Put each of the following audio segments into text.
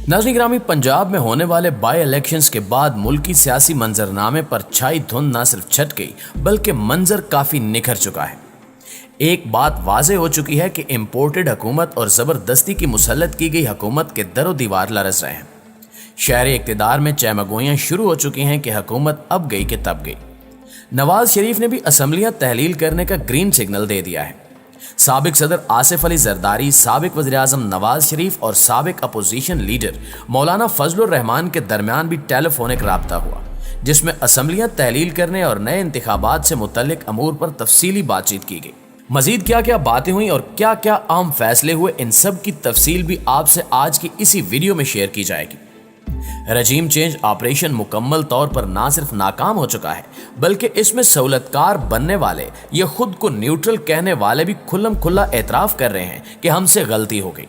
नाज़रीन गिरामी, पंजाब में होने वाले बाई इलेक्शंस के बाद मुल्की सियासी मंजरनामे पर छाई धुंध न सिर्फ छट गई बल्कि मंजर काफी निखर चुका है। एक बात वाज़ेह हो चुकी है कि इम्पोर्टेड हुकूमत और ज़बरदस्ती की मुसल्लत की गई हुकूमत के दरो दीवार लरस रहे हैं। शहरी इक़्तिदार में चहमगोइयाँ शुरू हो चुकी हैं कि हुकूमत अब गई कि तब गई। नवाज शरीफ ने भी असम्बलियाँ तहलील करने का ग्रीन सिग्नल दे दिया है। साबिक सदर आसिफ अली जरदारी, साबिक वज़ीर-ए-आज़म नवाज शरीफ और साबिक अपोजिशन लीडर मौलाना फजलुर रहमान के दरमियान भी टेलीफोनिक राब्ता हुआ, जिसमें असम्बलियाँ तहलील करने और नए इंतखाबात से मुतल्लिक अमूर पर तफसीली बातचीत की गई। मजीद क्या क्या बातें हुई और क्या क्या अहम फैसले हुए, इन सब की तफसील भी आपसे आज की इसी वीडियो में शेयर की जाएगी। रजीम चेंज ऑपरेशन मुकम्मल तौर पर ना सिर्फ नाकाम हो चुका है बल्कि इसमें सहूलतकार बनने वाले या खुद को न्यूट्रल कहने वाले भी खुल्लम खुल्ला एतराफ़ कर रहे हैं कि हमसे गलती हो गई।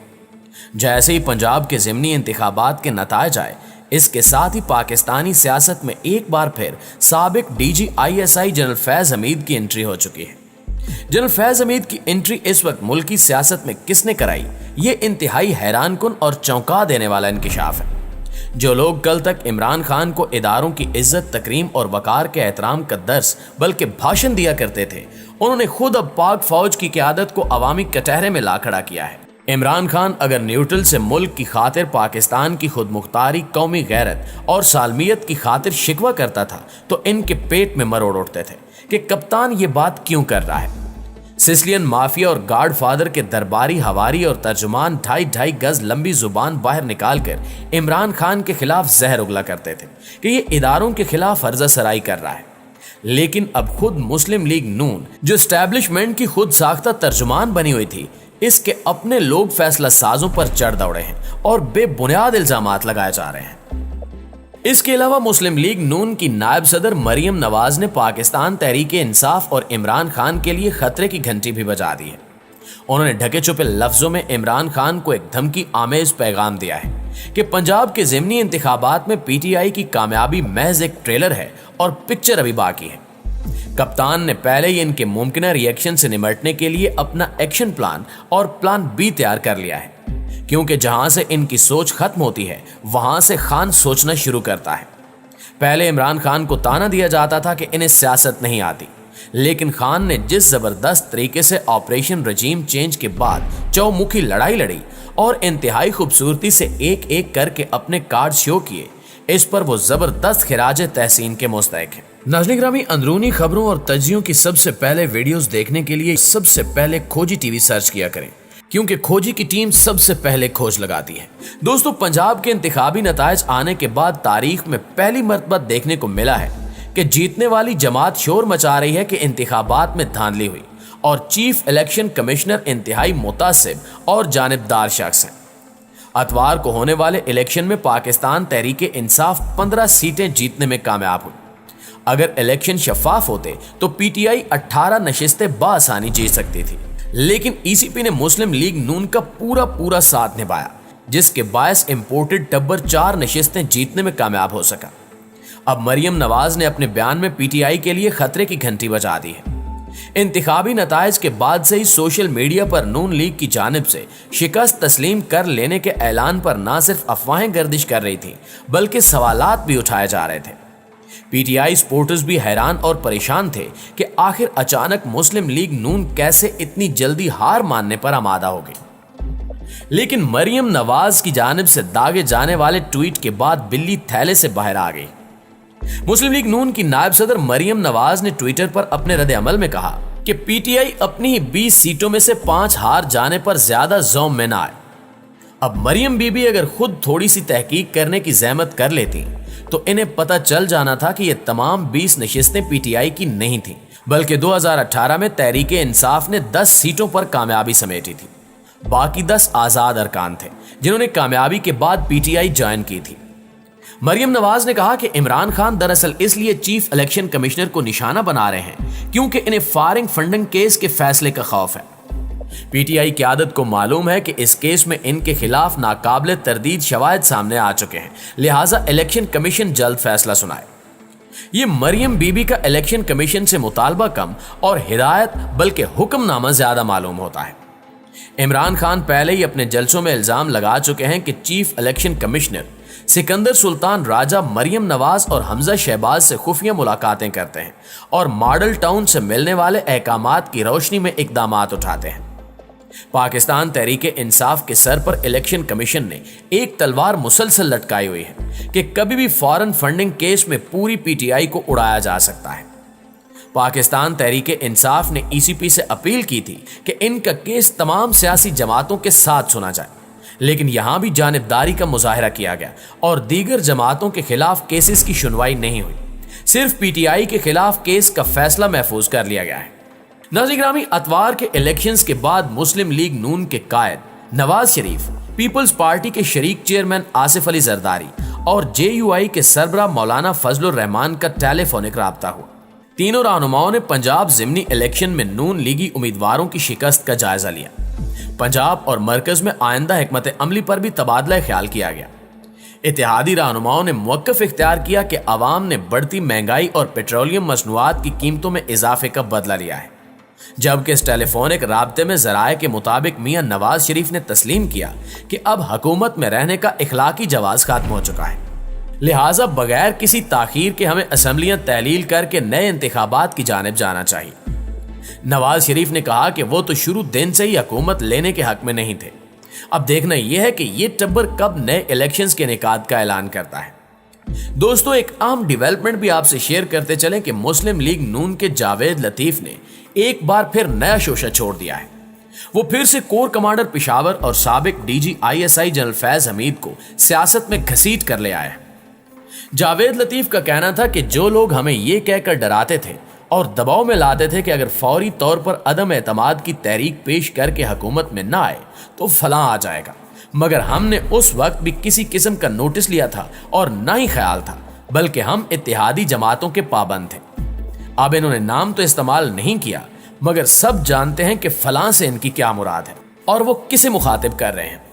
जैसे ही पंजाब के ज़िमनी इंतखाबात के नताइज आए, इसके साथ ही पाकिस्तानी सियासत में एक बार फिर साबिक DG ISI जनरल फैज़ हमीद की एंट्री हो चुकी है। जनरल फैज़ हमीद की एंट्री इस वक्त मुल्की सियासत में किसने कराई, ये इंतहाई हैरानकुन और चौंका देने वाला इंकिशाफ है। जो लोग कल तक इमरान खान को इदारों की इज्जत, तकरीम और वकार के एहतराम का दर्स बल्कि भाषण दिया करते थे, उन्होंने खुद अब पाक फौज की क़यादत को अवामी कटहरे में ला खड़ा किया है। इमरान खान अगर न्यूट्रल से मुल्क की खातिर पाकिस्तान की खुद मुख्तारी, कौमी गैरत और सालमियत की खातिर शिकवा करता था तो इनके पेट में मरोड़ उठते थे कि कप्तान ये बात क्यों कर रहा है। सिसिलियन माफिया और गॉड फादर के दरबारी हवारी और तर्जुमान 2.5 गज लंबी जुबान बाहर निकालकर इमरान खान के खिलाफ जहर उगला करते थे कि ये इदारों के खिलाफ फर्जा सराई कर रहा है। लेकिन अब खुद मुस्लिम लीग नून, जो एस्टैब्लिशमेंट की खुद साख्ता तर्जुमान बनी हुई थी, इसके अपने लोग फैसला साजों पर चढ़ दौड़े हैं और बेबुनियाद इल्जामात लगाए जा रहे हैं। इसके अलावा मुस्लिम लीग नून की नायब सदर मरियम नवाज ने पाकिस्तान तहरीक-ए-इंसाफ और इमरान खान के लिए खतरे की घंटी भी बजा दी है। उन्होंने ढके छुपे लफ्जों में इमरान खान को एक धमकी आमेज पैगाम दिया है कि पंजाब के ज़िमनी इंतखाबात में PTI की कामयाबी महज एक ट्रेलर है और पिक्चर अभी बाकी है। कप्तान ने पहले ही इनके मुमकिन रिएक्शन से निपटने के लिए अपना एक्शन प्लान और प्लान B तैयार कर लिया है, क्योंकि जहां से इनकी सोच खत्म होती है वहां से खान सोचना शुरू करता है। पहले इमरान खान को ताना दिया जाता था कि इन्हें सियासत नहीं आती, लेकिन खान ने जिस जबरदस्त तरीके से ऑपरेशन रजीम चेंज के बाद चौमुखी लड़ाई लड़ी और इंतहाई खूबसूरती से एक एक करके अपने कार्ड शो किए, इस पर वो जबरदस्त खिराज तहसीन के मुस्तहिक है। नाज़रीन गिरामी, अंदरूनी खबरों और तज्जियों की सबसे पहले वीडियोस देखने के लिए सबसे पहले खोजी TV सर्च किया करें, क्योंकि खोजी की टीम सबसे पहले खोज लगाती है। दोस्तों, पंजाब के इंतखाबी नताइज आने के बाद तारीख में पहली मर्तबा देखने को मिला है कि जीतने वाली जमात शोर मचा रही है कि इंतखाबात में धांधली हुई और चीफ इलेक्शन कमिश्नर इंतहाई मुतासिब और जानिबदार शख्स हैं। अतवार को होने वाले इलेक्शन में पाकिस्तान तहरीक-ए-इंसाफ 15 सीटें जीतने में कामयाब हुई। अगर इलेक्शन शफाफ होते तो PTI 18 नशिस्तें बासानी जीत सकती थी, लेकिन ECP ने मुस्लिम लीग नून का पूरा साथ निभाया, जिसके बायस इंपोर्टेड टब्बर 4 नशिस्तें जीतने में कामयाब हो सका। अब मरियम नवाज ने अपने बयान में PTI के लिए खतरे की घंटी बजा दी है। इंतखाबी नताइज के बाद से ही सोशल मीडिया पर नून लीग की जानिब से शिकस्त तस्लीम कर लेने के ऐलान पर ना सिर्फ अफवाहें गर्दिश कर रही थी बल्कि सवालात भी उठाए जा रहे थे। PTI सपोर्टर्स भी हैरान और परेशान थे कि आखिर अचानक मुस्लिम लीग नून कैसे इतनी जल्दी हार मानने पर आमादा हो गई। लेकिन मरियम नवाज की जानिब से दागे जाने वाले ट्वीट के बाद बिल्ली थैले से बाहर आ गई। मुस्लिम लीग नून की नायब सदर मरियम नवाज ने ट्विटर पर अपने रद्द अमल में कहा कि PTI अपनी ही 20 सीटों में से 5 हार जाने पर ज्यादा ज़ौम में ना आए। अब मरियम बीबी अगर खुद थोड़ी सी तहकीक करने की जहमत कर लेती तो इन्हें पता चल जाना था कि ये तमाम 20 नशिस्तें PTI की नहीं थीं, बल्कि 2018 में तहरीक-ए-इंसाफ ने 10 सीटों पर कामयाबी समेटी थी। बाकी 10 आज़ाद अरकान थे जिन्होंने कामयाबी के बाद PTI ज्वाइन की थी। मरियम नवाज ने कहा कि इमरान खान दरअसल इसलिए चीफ इलेक्शन कमिश्नर को निशाना बना रहे हैं क्योंकि इन्हें फायरिंग फंडिंग केस के फैसले का खौफ है। PTI क़यादत को मालूम है कि इस केस में इनके खिलाफ नाकाबिल तरदीद शवाहिद सामने आ चुके हैं, लिहाजा इलेक्शन कमीशन जल्द फैसला सुनाए। ये मरियम बीबी का इलेक्शन कमीशन से मुतालबा कम और हिदायत बल्कि हुक्मनामा ज्यादा मालूम होता है। عمران خان پہلے ہی اپنے جلسوں میں الزام لگا چکے ہیں کہ چیف الیکشن کمشنر سکندر سلطان راجہ مریم نواز اور حمزہ شہباز سے خفیہ ملاقاتیں کرتے ہیں اور ماڈل ٹاؤن سے ملنے والے احکامات کی روشنی میں اقدامات اٹھاتے ہیں۔ پاکستان تحریک انصاف کے سر پر الیکشن کمیشن نے ایک تلوار مسلسل لٹکائی ہوئی ہے کہ کبھی بھی فارن فنڈنگ کیس میں پوری پی ٹی آئی کو اڑایا جا سکتا ہے۔ پاکستان تحریک انصاف نے ای سی پی سے اپیل کی تھی کہ ان کا کیس تمام سیاسی جماعتوں کے ساتھ سنا جائے، لیکن یہاں بھی جانبداری کا مظاہرہ کیا گیا اور دیگر جماعتوں کے خلاف کیسز کی سنوائی نہیں ہوئی، صرف پی ٹی آئی کے خلاف کیس کا فیصلہ محفوظ کر لیا گیا ہے۔ ناظرین گرامی، اتوار کے الیکشنز کے بعد مسلم لیگ نون کے قائد نواز شریف، پیپلز پارٹی کے شریک چیئرمین آصف علی زرداری اور جے یو آئی کے سربراہ مولانا فضل الرحمان کا ٹیلی فونک رابطہ ہوا۔ تینوں رہنماؤں نے پنجاب ضمنی الیکشن میں نون لیگی امیدواروں کی شکست کا جائزہ لیا۔ پنجاب اور مرکز میں آئندہ حکمت عملی پر بھی تبادلہ خیال کیا گیا۔ اتحادی رہنماؤں نے موقف اختیار کیا کہ عوام نے بڑھتی مہنگائی اور پیٹرولیم مصنوعات کی قیمتوں میں اضافے کا بدلہ لیا ہے، جبکہ اس ٹیلی فونک رابطے میں ذرائع کے مطابق میاں نواز شریف نے تسلیم کیا کہ اب حکومت میں رہنے کا اخلاقی جواز ختم ہو چکا ہے، لہٰذا بغیر کسی تاخیر کے ہمیں اسمبلیاں تحلیل کر کے نئے انتخابات کی جانب جانا چاہیے۔ نواز شریف نے کہا کہ وہ تو شروع دن سے ہی حکومت لینے کے حق میں نہیں تھے، اب دیکھنا یہ ہے کہ یہ ٹبر کب نئے الیکشنز کے انعقاد کا اعلان کرتا ہے۔ دوستو، ایک اہم ڈیولپمنٹ بھی آپ سے شیئر کرتے چلیں کہ مسلم لیگ نون کے جاوید لطیف نے ایک بار پھر نیا شوشہ چھوڑ دیا ہے۔ وہ پھر سے کور کمانڈر پشاور اور سابق D G I S I general Faiz Hamid کو سیاست میں گھسیٹ کر لے آئے ہیں۔ جاوید لطیف کا کہنا تھا کہ جو لوگ ہمیں یہ کہہ کر ڈراتے تھے اور دباؤ میں لاتے تھے کہ اگر فوری طور پر عدم اعتماد کی تحریک پیش کر کے حکومت میں نہ آئے تو فلاں آ جائے گا، مگر ہم نے اس وقت بھی کسی قسم کا نوٹس لیا تھا اور نہ ہی خیال تھا، بلکہ ہم اتحادی جماعتوں کے پابند تھے۔ اب انہوں نے نام تو استعمال نہیں کیا، مگر سب جانتے ہیں کہ فلاں سے ان کی کیا مراد ہے اور وہ کسے مخاطب کر رہے ہیں۔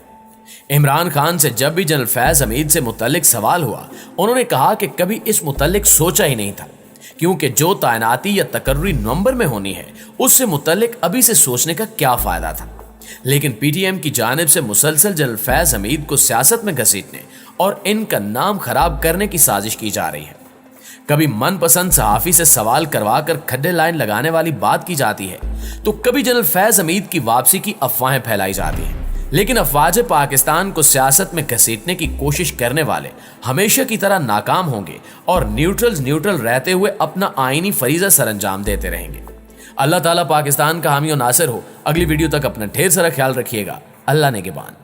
عمران خان سے جب بھی جنرل فیض حمید سے متعلق سوال ہوا، انہوں نے کہا کہ کبھی اس متعلق سوچا ہی نہیں تھا، کیونکہ جو تعیناتی یا تقرری نومبر میں ہونی ہے اس سے متعلق ابھی سے سوچنے کا کیا فائدہ تھا۔ لیکن پی ٹی ایم کی جانب سے مسلسل جنرل فیض حمید کو سیاست میں گھسیٹنے اور ان کا نام خراب کرنے کی سازش کی جا رہی ہے۔ کبھی من پسند صحافی سے سوال کروا کر کھڈے لائن لگانے والی بات کی جاتی ہے، تو کبھی جنرل فیض حمید کی واپسی کی افواہیں پھیلائی جاتی ہیں، لیکن افواج پاکستان کو سیاست میں گھسیٹنے کی کوشش کرنے والے ہمیشہ کی طرح ناکام ہوں گے اور نیوٹرل رہتے ہوئے اپنا آئینی فریضہ سر انجام دیتے رہیں گے۔ اللہ تعالیٰ پاکستان کا حامی و ناصر ہو۔ اگلی ویڈیو تک اپنا ڈھیر سارا خیال رکھیے گا۔ اللہ نگہبان۔